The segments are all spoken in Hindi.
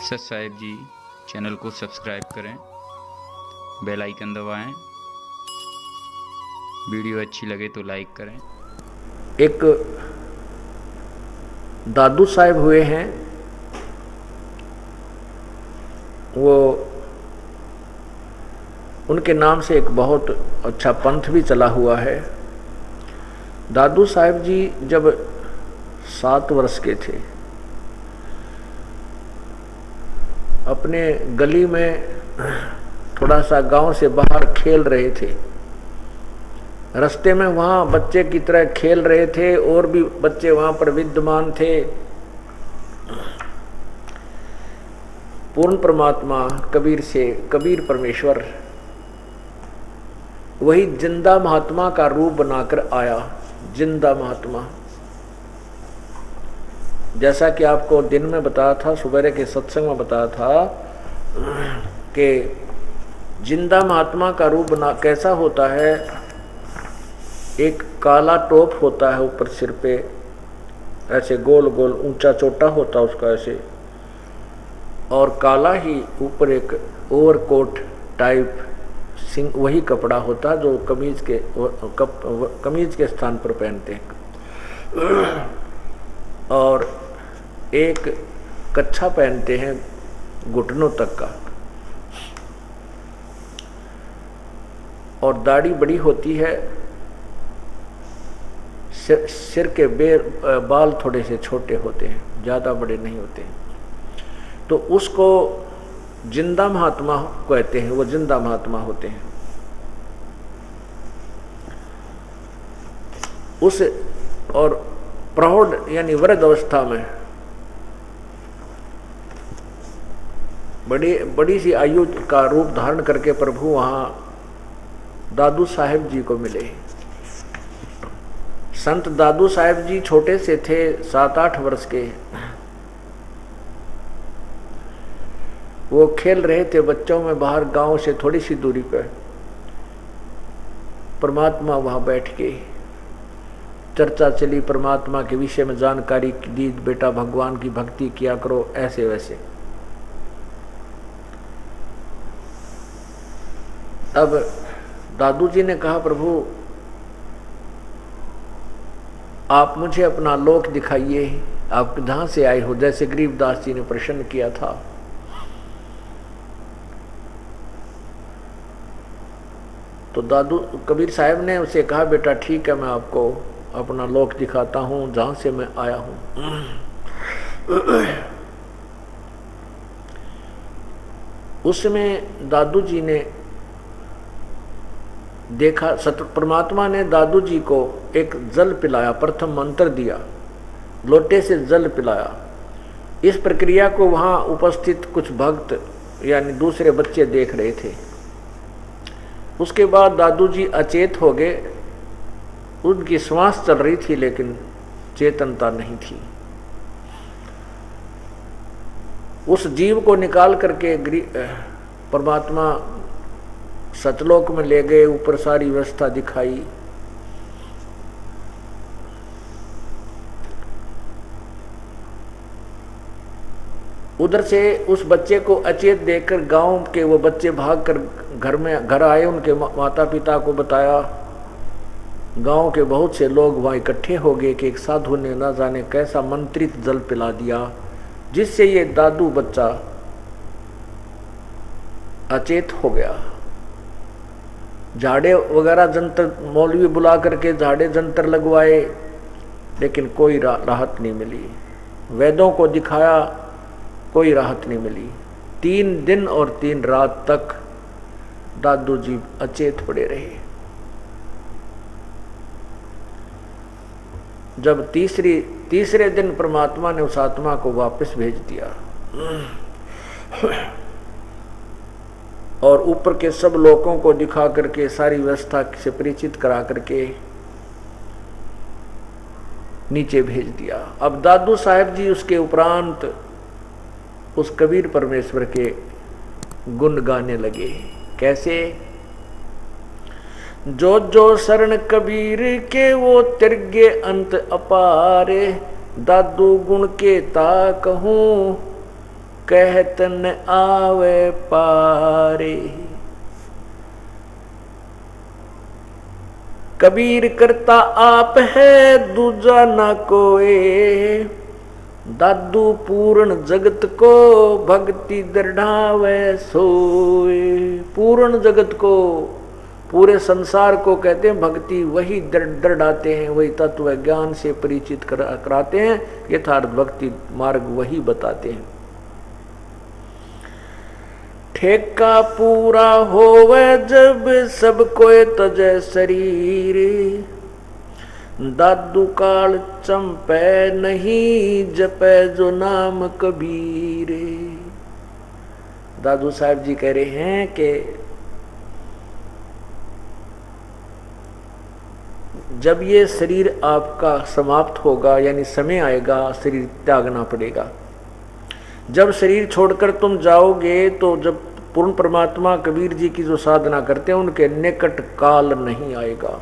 सत साहिब जी चैनल को सब्सक्राइब करें, बेल आइकन दबाएं, वीडियो अच्छी लगे तो लाइक करें। एक दादू साहब हुए हैं, वो उनके नाम से एक बहुत अच्छा पंथ भी चला हुआ है। दादू साहब जी जब 7 वर्ष के थे, अपने गली में थोड़ा सा गांव से बाहर खेल रहे थे। रास्ते में वहाँ बच्चे की तरह खेल रहे थे और भी बच्चे वहाँ पर विद्यमान थे। पूर्ण परमात्मा कबीर परमेश्वर वही जिंदा महात्मा का रूप बनाकर आया। जिंदा महात्मा, जैसा कि आपको दिन में बताया था, सुबह के सत्संग में बताया था कि जिंदा महात्मा का रूप बना कैसा होता है। एक काला टोप होता है ऊपर सिर पे, ऐसे गोल गोल ऊंचा चोटा होता है उसका ऐसे, और काला ही ऊपर एक ओवरकोट टाइप सिंह वही कपड़ा होता है जो कमीज के स्थान पर पहनते हैं, और एक कच्छा पहनते हैं घुटनों तक का, और दाढ़ी बड़ी होती है। सिर के बाल थोड़े से छोटे होते हैं, ज़्यादा बड़े नहीं होते हैं। तो उसको जिंदा महात्मा कहते हैं, वो जिंदा महात्मा होते हैं। उस और प्रौढ़ यानी वृद्ध अवस्था में बड़ी सी आयु का रूप धारण करके प्रभु वहाँ दादू साहेब जी को मिले। संत दादू साहेब जी छोटे से थे, 7-8 वर्ष के। वो खेल रहे थे बच्चों में बाहर गांव से थोड़ी सी दूरी पर। परमात्मा वहां बैठ के चर्चा चली, परमात्मा के विषय में जानकारी दी, बेटा भगवान की भक्ति किया करो, ऐसे वैसे। अब दादू जी ने कहा, प्रभु आप मुझे अपना लोक दिखाइए, आप कहाँ से आए हो, जैसे गरीबदास जी ने प्रश्न किया था। तो दादू कबीर साहब ने उसे कहा, बेटा ठीक है, मैं आपको अपना लोक दिखाता हूँ जहाँ से मैं आया हूँ। उसमें दादू जी ने देखा, सत परमात्मा ने दादू जी को एक जल पिलाया, प्रथम मंत्र दिया, लोटे से जल पिलाया। इस प्रक्रिया को वहाँ उपस्थित कुछ भक्त यानी दूसरे बच्चे देख रहे थे। उसके बाद दादू जी अचेत हो गए। उनकी श्वास चल रही थी लेकिन चेतनता नहीं थी। उस जीव को निकाल करके परमात्मा सतलोक में ले गए, ऊपर सारी व्यवस्था दिखाई। उधर से उस बच्चे को अचेत देखकर गांव के वो बच्चे भागकर घर आए, उनके माता पिता को बताया। गांव के बहुत से लोग वहां इकट्ठे हो गए कि एक साधु ने न जाने कैसा मंत्रित जल पिला दिया, जिससे ये दादू बच्चा अचेत हो गया। झाड़े वगैरह जंतर मौलवी बुला करके झाड़े जंतर लगवाए, लेकिन कोई राहत नहीं मिली। वैद्यों को दिखाया, कोई राहत नहीं मिली। 3 दिन और 3 रात तक दादू जी अचेत पड़े रहे। जब तीसरे दिन परमात्मा ने उस आत्मा को वापस भेज दिया और ऊपर के सब लोगों को दिखा करके सारी व्यवस्था से परिचित करा करके नीचे भेज दिया। अब दादू साहब जी उसके उपरांत उस कबीर परमेश्वर के गुण गाने लगे। कैसे? जो जो शरण कबीर के वो तिरगे अंत अपारे, दादू गुण के ता कहूँ कहत न आवे पारे। कबीर करता आप है दूजा ना कोई, दादू पूर्ण जगत को भक्ति दृढ़ावे सोए। पूर्ण जगत को, पूरे संसार को कहते हैं भक्ति वही दृढ़ाते हैं, वही तत्व ज्ञान से परिचित कराते हैं, यथार्थ भक्ति मार्ग वही बताते हैं। ठेका पूरा होवे जब सब कोई तजे शरीर, दादू काल चंपे नहीं जपे जो नाम कबीर। दादू साहब जी कह रहे हैं कि जब ये शरीर आपका समाप्त होगा, यानी समय आएगा, शरीर त्यागना पड़ेगा। जब शरीर छोड़कर तुम जाओगे तो जब पूर्ण परमात्मा कबीर जी की जो साधना करते हैं उनके निकट काल नहीं आएगा।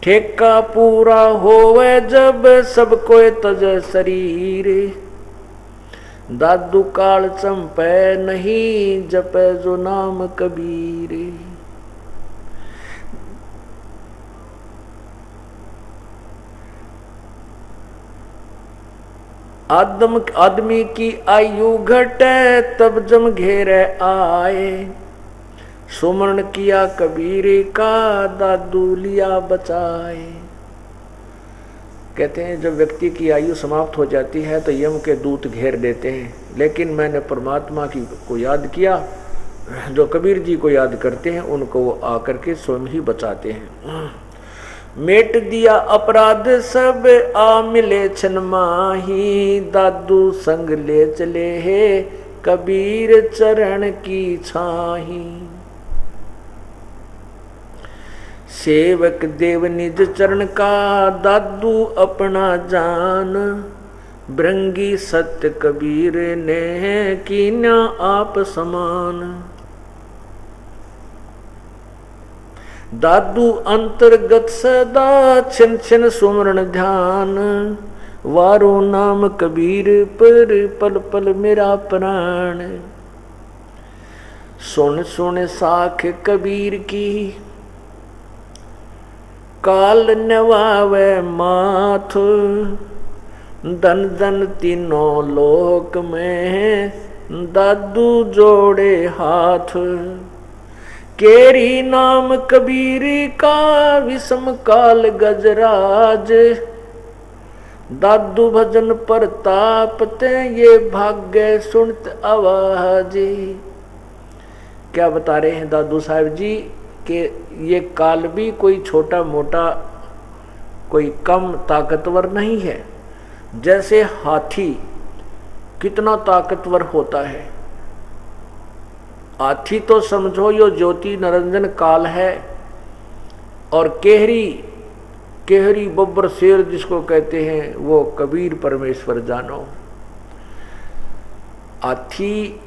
ठेका पूरा होवे जब सब कोई तज शरीर, दादू काल चंपे नहीं जपे जो नाम कबीर। आदमी की आयु घटे तब जम घेरे आए, सुमरण किया कबीर का दादू लिया बचाए। कहते हैं जब व्यक्ति की आयु समाप्त हो जाती है तो यम के दूत घेर देते हैं, लेकिन मैंने परमात्मा की को याद किया, जो कबीर जी को याद करते हैं उनको वो आकर के स्वयं ही बचाते हैं। मेट दिया अपराध सब आ मिले छन माही, दादू संग ले चले है कबीर चरण की छाही। सेवक देव निज चरण का दादू अपना जान, भृंगी सत्य कबीर ने कीन्या आप समान। दादू अंतर्गत सदा छिन छिन सुमरण ध्यान, वारो नाम कबीर पर पल पल मेरा प्राण। सुन सुन साख कबीर की काल नवावे माथ, दन दन तीनों लोक में दादू जोड़े हाथ। केरी नाम कबीर का विषम काल गजराज, दादू भजन प्रतापते ये भाग्य सुनत आवाज। क्या बता रहे हैं दादू साहब जी कि ये काल भी कोई छोटा मोटा कोई कम ताकतवर नहीं है। जैसे हाथी कितना ताकतवर होता है, हाथी तो समझो यो ज्योति निरंजन काल है, और केहरी बब्बर शेर जिसको कहते हैं वो कबीर परमेश्वर जानो। हाथी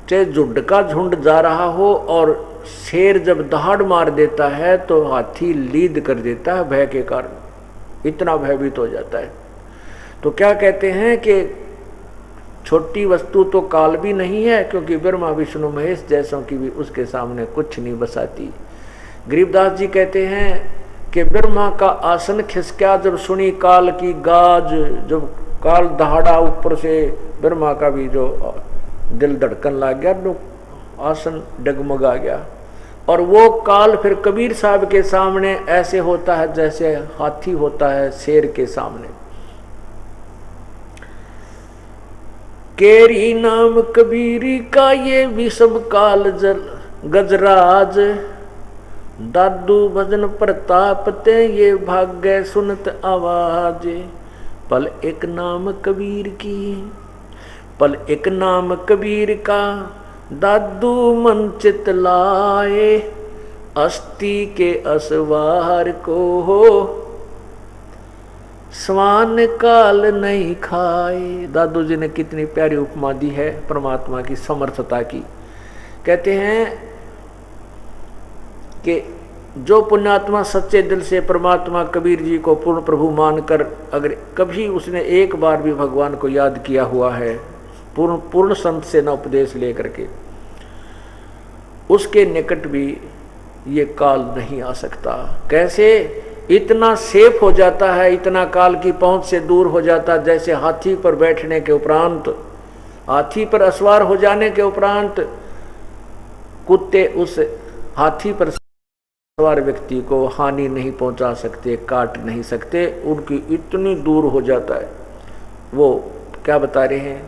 चाहे झुंड का झुंड जा रहा हो और शेर जब दहाड़ मार देता है तो हाथी लीद कर देता है भय के कारण, इतना भयभीत हो जाता है। तो क्या कहते हैं कि छोटी वस्तु तो काल भी नहीं है, क्योंकि ब्रह्मा विष्णु महेश जैसों की भी उसके सामने कुछ नहीं बसाती। गरीबदास जी कहते हैं कि ब्रह्मा का आसन खिसका जब सुनी काल की गाज, जब काल दहाड़ा ऊपर से ब्रह्मा का भी जो दिल धड़कन लग गया, तो आसन डगमगा गया। और वो काल फिर कबीर साहब के सामने ऐसे होता है जैसे हाथी होता है शेर के सामने। केरी नाम कबीरी का ये विषम काल गजराज, दादू भजन प्रताप ते ये भाग्य सुनत आवाज। पल एक नाम कबीर की, पल एक नाम कबीर का दादू मन चित लाए, अस्थि के असवार को हो स्वान काल नहीं खाए। दादू जी ने कितनी प्यारी उपमा दी है परमात्मा की समर्थता की। कहते हैं कि जो पुण्यात्मा सच्चे दिल से परमात्मा कबीर जी को पूर्ण प्रभु मानकर अगर कभी उसने एक बार भी भगवान को याद किया हुआ है, पूर्ण संत से न उपदेश लेकर के, उसके निकट भी ये काल नहीं आ सकता। कैसे? इतना सेफ हो जाता है, इतना काल की पहुंच से दूर हो जाता, जैसे हाथी पर बैठने के उपरांत, हाथी पर असवार हो जाने के उपरांत कुत्ते उस हाथी पर सवार व्यक्ति को हानि नहीं पहुंचा सकते, काट नहीं सकते, उनकी इतनी दूर हो जाता है। वो क्या बता रहे हैं?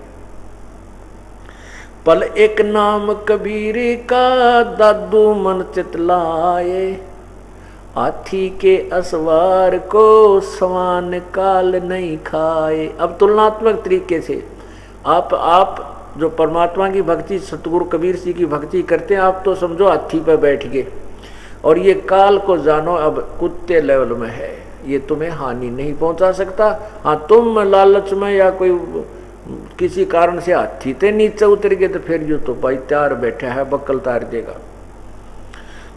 पल एक नाम कबीर का दादू मन चितलाए, हाथी के असवार को सवान काल नहीं खाए। अब तुलनात्मक तरीके से आप जो परमात्मा की भक्ति, सतगुरु कबीर जी की भक्ति करते हैं, आप तो समझो हाथी पर बैठ गए, और ये काल को जानो अब कुत्ते लेवल में है, ये तुम्हें हानि नहीं पहुंचा सकता। हाँ, तुम लालच में या कोई किसी कारण से हाथी ते नीचे उतर गए तो फिर जो तो भाई त्यार बैठा है, बक्कल तार देगा।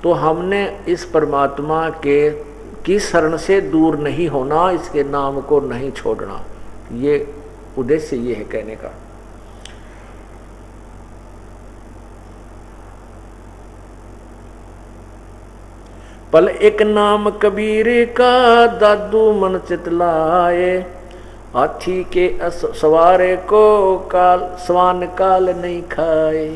तो हमने इस परमात्मा के की शरण से दूर नहीं होना, इसके नाम को नहीं छोड़ना, ये उद्देश्य ये है कहने का। पल एक नाम कबीर का दादू मन चितलाए, हाथी के सवारे को काल सवान काल नहीं खाए।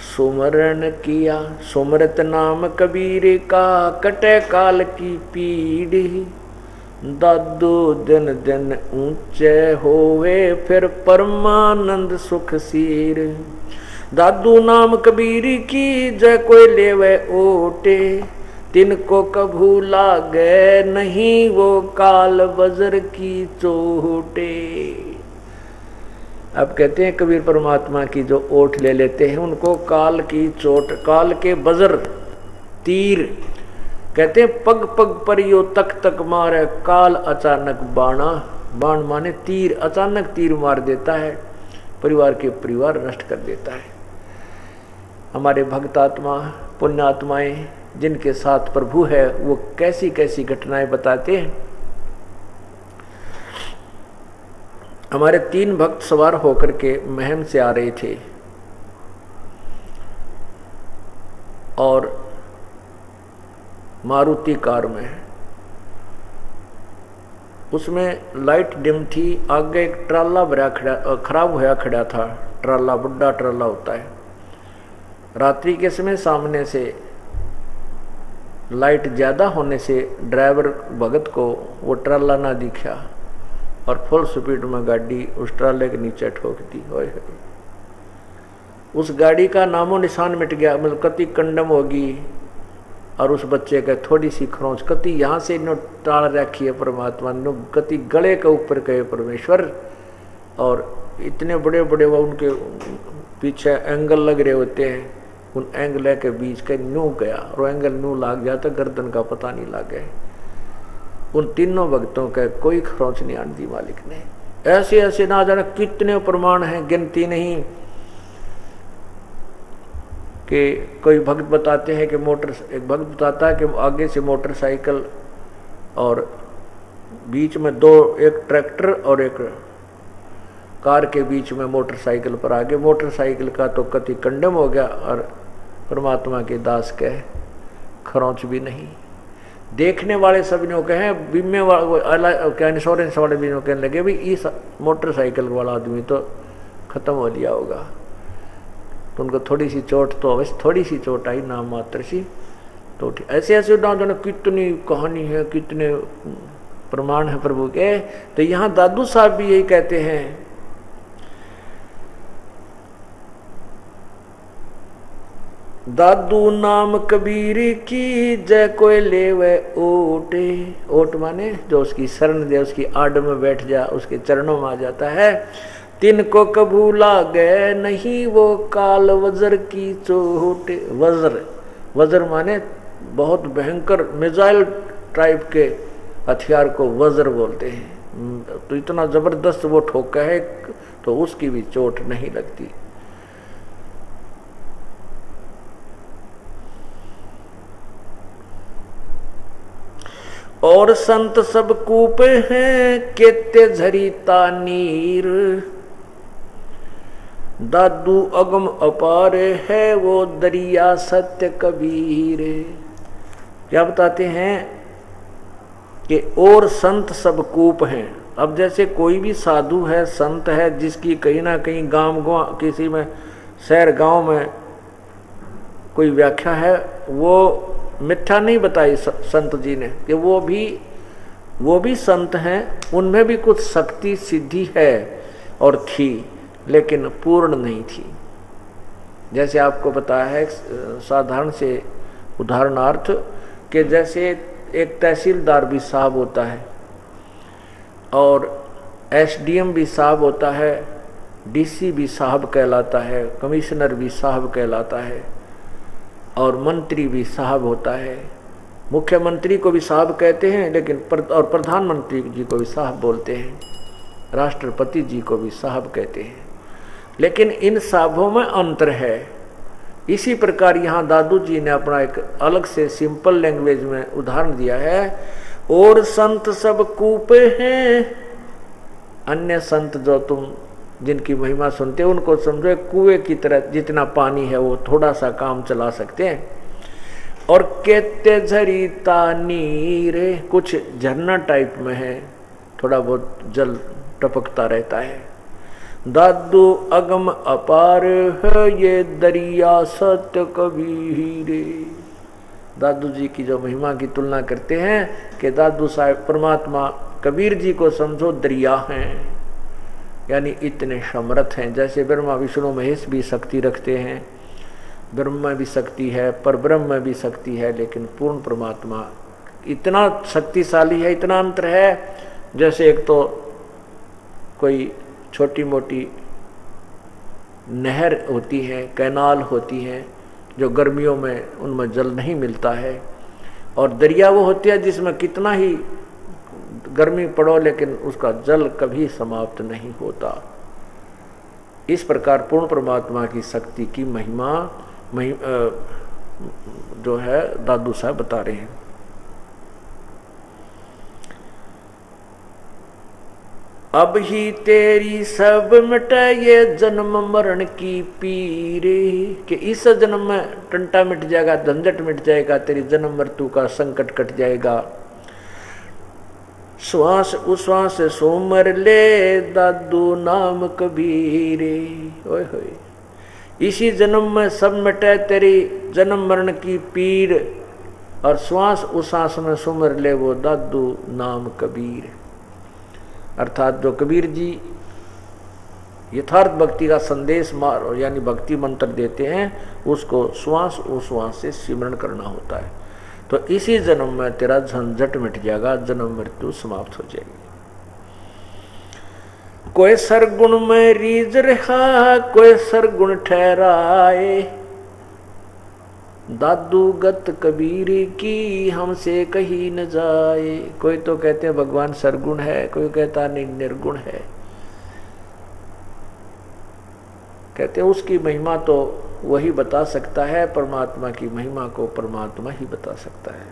सुमरण किया सुमरत नाम कबीर का, कटे काल की पीढ़ी। दादू दिन दिन ऊंचे होवे, फिर परमानंद सुख सीर। दादू नाम कबीर की जय कोई लेवे ओटे, तिनको कभू लागे नहीं वो काल बजर की चोटे। अब कहते हैं कबीर परमात्मा की जो ओट ले लेते हैं उनको काल की चोट, काल के बजर तीर, कहते हैं पग पग पर यो तक तक मारे, काल अचानक बाणा। बाण माने तीर, अचानक तीर मार देता है, परिवार के परिवार नष्ट कर देता है। हमारे भक्तात्मा पुण्यात्माएं जिनके साथ प्रभु है वो कैसी कैसी घटनाएं बताते हैं। हमारे 3 भक्त सवार होकर के महम से आ रहे थे और मारुति कार में, उसमें लाइट डिम थी, आगे एक ट्राला भरा खराब होया खड़ा था। ट्राला बड़ा ट्राला होता है, रात्रि के समय सामने से लाइट ज़्यादा होने से ड्राइवर भगत को वो ट्राला ना दिखा और फुल स्पीड में गाड़ी उस ट्राले के नीचे ठोक दी। उस गाड़ी का नामो निशान मिट गया, मतलब कति कंडम होगी। और उस बच्चे का थोड़ी सी खरोंच कति यहाँ से नो टाल रखी है परमात्मा ने, कति गले के ऊपर कहे परमेश्वर। और इतने बड़े बड़े वो उनके पीछे एंगल लग रहे होते हैं, उन एंगल के बीच के न्यू गया और एंगल न्यू लाग जाता, गर्दन का पता नहीं लागे। उन तीनों भक्तों का कोई खरोंच नहीं आन दी मालिक ने। ऐसे ऐसे ना जाने कितने प्रमाण हैं, गिनती नहीं। कि कोई भक्त बताते हैं कि एक भक्त बताता है कि आगे से मोटरसाइकिल और बीच में एक ट्रैक्टर और एक कार के बीच में मोटरसाइकिल पर आगे, मोटरसाइकिल का तो कति कंडम हो गया और परमात्मा के दास के खरोंच भी नहीं। देखने वाले सभी ने कहे, बीमे वाले इंश्योरेंस वाले भी कहने लगे भी इस मोटरसाइकिल वाला आदमी तो खत्म हो लिया होगा। तो उनको थोड़ी सी चोट तो अवश्य थोड़ी सी चोट आई, नाम मात्र सी। तो ऐसे ऐसे ना कितनी कहानी है, कितने प्रमाण है प्रभु के। तो यहाँ दादू साहब भी यही कहते हैं, दादू नाम कबीर की जय कोई लेवे ओटे। ओट माने जो उसकी शरण दे, उसकी आड़ में बैठ जा, उसके चरणों में आ जाता है। तिनको कबू लागे नहीं वो काल वज्र की चोट। वज्र माने बहुत भयंकर मिसाइल टाइप के हथियार को वज्र बोलते हैं। तो इतना जबरदस्त वो ठोका है तो उसकी भी चोट नहीं लगती। और संत सब कूप हैं केते झरीता नीर। दादू अगम अपार है वो दरिया सत्य कबीर। क्या बताते हैं कि और संत सब कूप हैं। अब जैसे कोई भी साधु है, संत है, जिसकी कहीं ना कहीं गांव किसी में शहर गांव में कोई व्याख्या है, वो मिथ्या नहीं बताई संत जी ने कि वो भी संत हैं, उनमें भी कुछ शक्ति सिद्धि है और थी, लेकिन पूर्ण नहीं थी। जैसे आपको बताया है साधारण से उदाहरणार्थ कि जैसे एक तहसीलदार भी साहब होता है और एसडीएम भी साहब होता है, डीसी भी साहब कहलाता है, कमिश्नर भी साहब कहलाता है और मंत्री भी साहब होता है। मुख्यमंत्री को भी साहब कहते हैं, लेकिन और प्रधानमंत्री जी को भी साहब बोलते हैं, राष्ट्रपति जी को भी साहब कहते हैं, लेकिन इन साहबों में अंतर है। इसी प्रकार यहाँ दादू जी ने अपना एक अलग से सिंपल लैंग्वेज में उदाहरण दिया है। और संत सब कूपे हैं, अन्य संत जो तुम जिनकी महिमा सुनते हो उनको समझो कुएं की तरह, जितना पानी है वो थोड़ा सा काम चला सकते हैं। और केते झरीता नीर, कुछ झरना टाइप में है, थोड़ा बहुत जल टपकता रहता है। दादू अगम अपार है ये दरिया सत्य कबीर। दादू जी की जो महिमा की तुलना करते हैं कि दादू साहब परमात्मा कबीर जी को समझो दरिया हैं, यानी इतने समर्थ हैं। जैसे ब्रह्मा विष्णु महेश भी शक्ति रखते हैं, ब्रह्म में भी शक्ति है, पर ब्रह्म में भी शक्ति है, लेकिन पूर्ण परमात्मा इतना शक्तिशाली है, इतना अंतर है। जैसे एक तो कोई छोटी मोटी नहर होती है, कैनाल होती है, जो गर्मियों में उनमें जल नहीं मिलता है, और दरिया वो होती है जिसमें कितना ही गर्मी पड़ो लेकिन उसका जल कभी समाप्त नहीं होता। इस प्रकार पूर्ण परमात्मा की शक्ति की महिमा जो है दादू साहब बता रहे हैं। अब ही तेरी सब मिटे ये जन्म मरण की पीरे, कि इस जन्म में टंटा मिट जाएगा, झंझट मिट जाएगा, तेरी जन्म मृत्यु का संकट कट जाएगा। श्वास उश्वास सोमर ले दादू नाम कबीरे। ओए होए, इसी जन्म में सब मिटे तेरी जन्म मरण की पीर, और श्वास उश्वास में सुमर ले वो दादू नाम कबीर। अर्थात जो कबीर जी यथार्थ भक्ति का संदेश यानी भक्ति मंत्र देते हैं, उसको श्वास उश्वास से सिमरण करना होता है। तो इसी जन्म में तेरा झंझट मिट जाएगा, जन्म मृत्यु समाप्त हो जाएगी। कोई सरगुण में रीझ रहा, कोई सरगुण ठहराए, दादू गत कबीर की हमसे कही न जाए। कोई तो कहते हैं भगवान सरगुण है, कोई कहता नहीं निर्गुण है। कहते हैं उसकी महिमा तो वही बता सकता है, परमात्मा की महिमा को परमात्मा ही बता सकता है।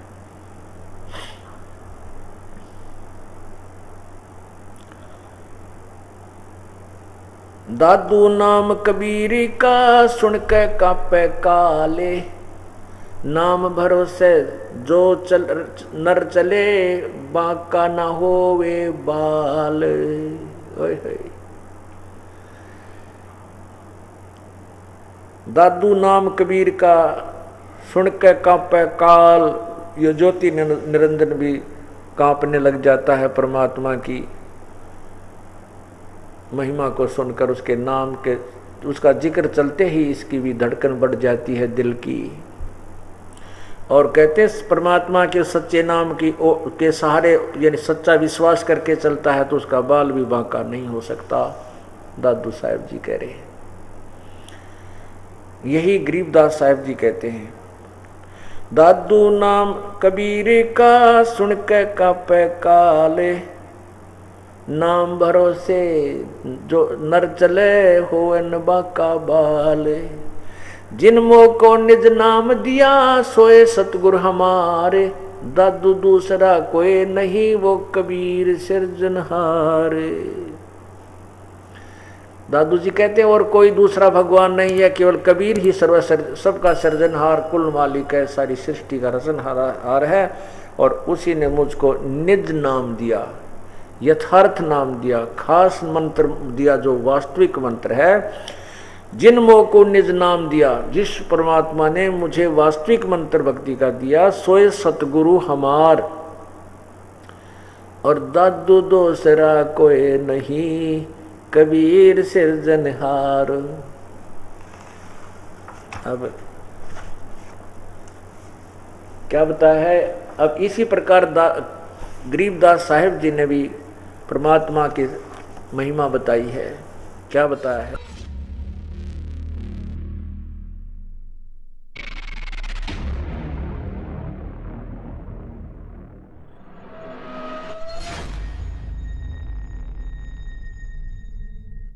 दादू नाम कबीर का सुन के कापे काले, नाम भरोसे जो नर चले बांका ना होवे बाल। ओए होए, दादू नाम कबीर का सुन के कांपे काल। ये ज्योति निरंजन भी कांपने लग जाता है परमात्मा की महिमा को सुनकर, उसके नाम के उसका जिक्र चलते ही इसकी भी धड़कन बढ़ जाती है दिल की। और कहते परमात्मा के सच्चे नाम के सहारे यानी सच्चा विश्वास करके चलता है तो उसका बाल भी बांका नहीं हो सकता। दादू साहब जी कह रहे हैं, यही गरीबदास साहब जी कहते हैं। दादू नाम कबीर का सुन के कापे काले, नाम भरोसे जो नर चले हो न बाका बाल। जिन मोह को निज नाम दिया सोए सतगुरु हमारे, दादू दूसरा कोई नहीं वो कबीर सिरजनहार। दादू जी कहते हैं और कोई दूसरा भगवान नहीं है, केवल कबीर ही सबका सृजनहार, कुल मालिक है, सारी सृष्टि का रचनहार है। और उसी ने मुझको निज नाम दिया, यथार्थ नाम दिया, खास मंत्र दिया जो वास्तविक मंत्र है। जिन मोह को निज नाम दिया, जिस परमात्मा ने मुझे वास्तविक मंत्र भक्ति का दिया, सोए सतगुरु हमार। और दादू दूसरा कोई नहीं कबीर सिरजनहार। अब क्या बताया है? अब इसी प्रकार गरीबदास साहिब जी ने भी परमात्मा की महिमा बताई है। क्या बताया है?